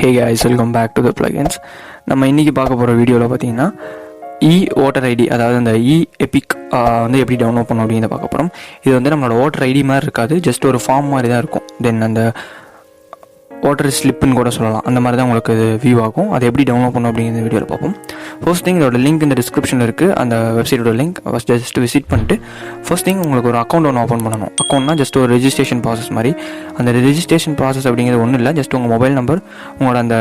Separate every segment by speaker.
Speaker 1: Hey guys, welcome back to the plugins. நம்ம இன்றைக்கி பார்க்க போகிற வீடியோவில் பார்த்தீங்கன்னா ஓட்டர் ஐடி, அதாவது அந்த எபிக் வந்து எப்படி டவுன்லோட் பண்ணணும் அப்படிங்கிறத பார்க்க போகிறோம். இது வந்து நம்மளோட ஓட்டர் ஐடி மாதிரி இருக்காது, ஜஸ்ட் ஒரு ஃபார்ம் மாதிரி தான் இருக்கும். தென் அந்த ஓட்டர் ஸ்லிப்புன்னு கூட சொல்லலாம், அந்த மாதிரி தான் உங்களுக்கு இது வியூ ஆகும். அதை எப்படி டவுன்லோட் பண்ணணும் அப்படிங்கிற வீடியோவில் பார்ப்போம். ஃபர்ஸ்ட் திங் இதோட லிங்க் இந்த டிஸ்கிரிப்ஷனில் இருக்குது, அந்த வெப்சைட்டோட லிங்க். ஃபஸ்ட் ஜஸ்ட் விசிட் பண்ணிட்டு ஃபர்ஸ்ட் திங் உங்களுக்கு ஒரு அக்கௌண்ட் ஒன்று ஓப்பன் பண்ணணும். அக்கௌண்ட்னா ஜஸ்ட் ஒரு ரெஜிஸ்ட்ரேஷன் ப்ராசஸ் மாதிரி. அந்த ரெஜிஸ்ட்ரேஷன் ப்ராசஸ் அப்படிங்கிறது ஒன்றும் இல்லை, ஜஸ்ட் உங்கள் மொபைல் நம்பர், உங்களோட அந்த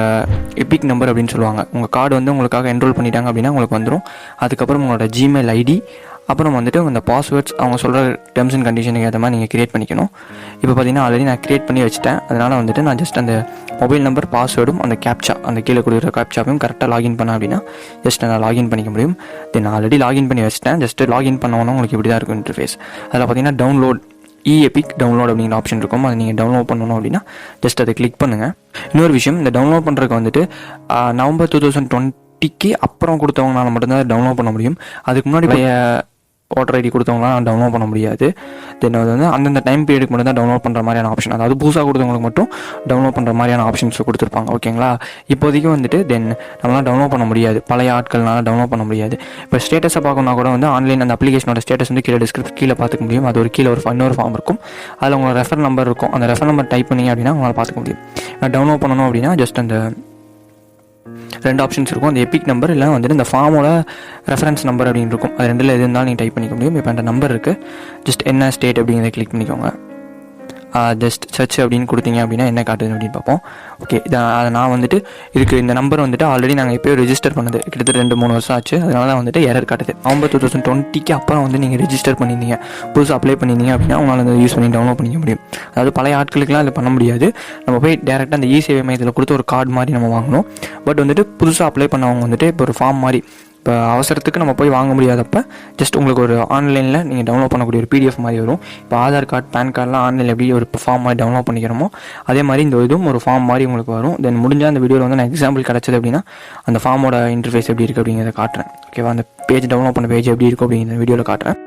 Speaker 1: எபிக் நம்பர் அப்படின்னு சொல்லுவாங்க. உங்கள் கார்டு வந்து உங்களுக்காக என்ரோல் பண்ணிட்டாங்க அப்படின்னா உங்களுக்கு வந்துடும். அதுக்கப்புறம் உங்களோட ஜிமெயில் ஐடி, அப்புறம் வந்துட்டு அந்த பாஸ்வேர்ட்ஸ் அவங்க சொல்கிற டெர்ம்ஸ் அண்ட் கண்டிஷனுக்கு ஏற்ற மாதிரி நீங்கள் க்ரியேட் பண்ணிக்கணும். இப்போ பார்த்தீங்கன்னா ஆல்ரெடி நான் க்ரியேட் பண்ணி வச்சுட்டேன். அதனால் வந்துட்டு நான் ஜஸ்ட் அந்த மொபைல் நம்பர், பாஸ்வேர்டும், அந்த கேப்சா, அந்த கீழே கொடுக்குற கேப்சாவையும் கரெக்டாக லாகின் பண்ண அப்படின்னா ஜஸ்ட் நான் லாகின் பண்ணிக்க முடியும். தென் ஆல்ரெடி லாகின் பண்ணி வச்சுட்டேன். ஜஸ்ட் லாகின் பண்ணவொன்னே உங்களுக்கு இப்படி தான் இருக்கும் இன்டர்ஃபேஸ். அதில் பார்த்தீங்கன்னா டவுன்லோட் எபிக் டவுன்லோட் அப்படிங்கிற ஆப்ஷன் இருக்கும். அதை நீங்கள் டவுன்லோட் பண்ணணும் அப்படின்னா ஜஸ்ட் அதை கிளிக் பண்ணுங்கள். இன்னொரு விஷயம், இந்த டவுன்லோட் பண்ணுறதுக்கு வந்துட்டு நவம்பர் 2020 அப்புறம் கொடுத்தவங்களால மட்டும்தான் டவுன்லோட் பண்ண முடியும். அதுக்கு முன்னாடி ஓட்டர் ஐடி கொடுத்தவங்களாம் டவுன்லோட் பண்ண முடியாது. தென் அது வந்து அந்தந்த டைம் பீரியடுக்கு மட்டும் தான் டவுன்லோட் பண்ணுற மாதிரியான ஆப்ஷன், அதாவது புதுசாக கொடுத்தவங்களுக்கு மட்டும் டவுன்லோட் பண்ணுற மாதிரியான ஆப்ஷன்ஸ் கொடுத்துருப்பாங்க. ஓகேங்களா? இப்போதைக்கு வந்துட்டு தென் நம்மளால் டவுன்லோட் பண்ண முடியாது, பழைய ஆட்கள்னால டவுன்லோட் பண்ண முடியாது. இப்போ ஸ்டேட்டஸை பார்க்கணுன்னா கூட வந்து ஆன்லைன் அந்த அப்ளிகேஷனோட ஸ்டேட்டஸ் வந்து கீழே பார்த்துக்க முடியும். அது ஒரு கீழே ஒரு இன்னொரு ஃபார்ம் இருக்கும், அதில் உங்களோட ரெஃபர் நம்பர் இருக்கும். அந்த ரெஃபர் நம்பர் டைப் பண்ணிங்க அப்படின்னா உங்களால் பார்த்துக்க முடியும். டவுன்லோட் பண்ணணும் அப்படின்னா ஜஸ்ட் அந்த 2 ஆப்ஷன்ஸ் இருக்கும், அந்த எபிக் நம்பர் இல்லை வந்துட்டு இந்த ஃபார்மோட ரெஃபரன்ஸ் நம்பர் அப்படின்னு இருக்கும். அது ரெண்டில் எது இருந்தாலும் நீங்கள் டைப் பண்ணிக்க முடியும். இப்போ அந்த நம்பர் இருக்குது, ஜஸ்ட் என்ன ஸ்டேட் அப்படிங்கிறத கிளிக் பண்ணிக்கோங்க. ஜஸ்ட் சர்ச் அப்படின்னு கொடுத்தீங்க அப்படின்னா என்ன காட்டுது அப்படின்னு பார்ப்போம். ஓகே, அதை நான் வந்துட்டு இதுக்கு இந்த நம்பர் வந்துட்டு ஆல்ரெடி நாங்கள் எப்போயோ ரெஜிஸ்டர் பண்ணது, கிட்டத்தட்ட 2-3 வருஷம் ஆச்சு. அதனால தான் வந்துட்டு எரர் காட்டுது. நவம்பர் 2020 அப்புறம் வந்து நீங்கள் ரெஜிஸ்டர் பண்ணியிருந்தீங்க, புதுசாக அப்ளை பண்ணியிருந்தீங்க அப்படின்னா உங்களால் அதை யூஸ் பண்ணி டவுன்லோட் பண்ணிக்க முடியும். அதாவது பழைய ஆட்களுக்குலாம் அதை பண்ண முடியாது. நம்ம போய் டேரெக்டாக அந்த சேவை மையத்தில் கொடுத்து ஒரு கார்டு மாதிரி நம்ம வாங்கணும். பட் வந்துட்டு புதுசாக அப்ளை பண்ணவங்க வந்துட்டு இப்போ ஒரு ஃபார்ம் மாதிரி, இப்போ அவசரத்துக்கு நம்ம போய் வாங்க முடியாதப்ப ஜஸ்ட் உங்களுக்கு ஒரு ஆன்லைனில் நீங்கள் டவுன்லோட் பண்ணக்கூடிய ஒரு பிடிஎஃப் மாதிரி வரும். இப்போ ஆதார் கார்டு, பேன் கார்டெலாம் ஆன்லைனில் எப்படி ஒரு ஃபார்ம் மாதிரி டவுன்லோட் பண்ணிக்கிறோமோ அதே மாதிரி இந்த இதுவும் ஒரு ஃபார்ம் மாதிரி உங்களுக்கு வரும். தென் முடிஞ்சால் அந்த வீடியோவில் வந்து நான் எக்ஸாம்பிள் கிடச்சது அப்படின்னா அந்த ஃபார்மோட இன்டர்ஃபேஸ் எப்படி இருக்குது அப்படிங்கிறத காட்டுறேன். ஓகேவா? அந்த பேஜ் டவுன்லோட் பண்ண பேஜ் எப்படி இருக்கும் அப்படிங்கிற வீடியோவில் காட்டுறேன்.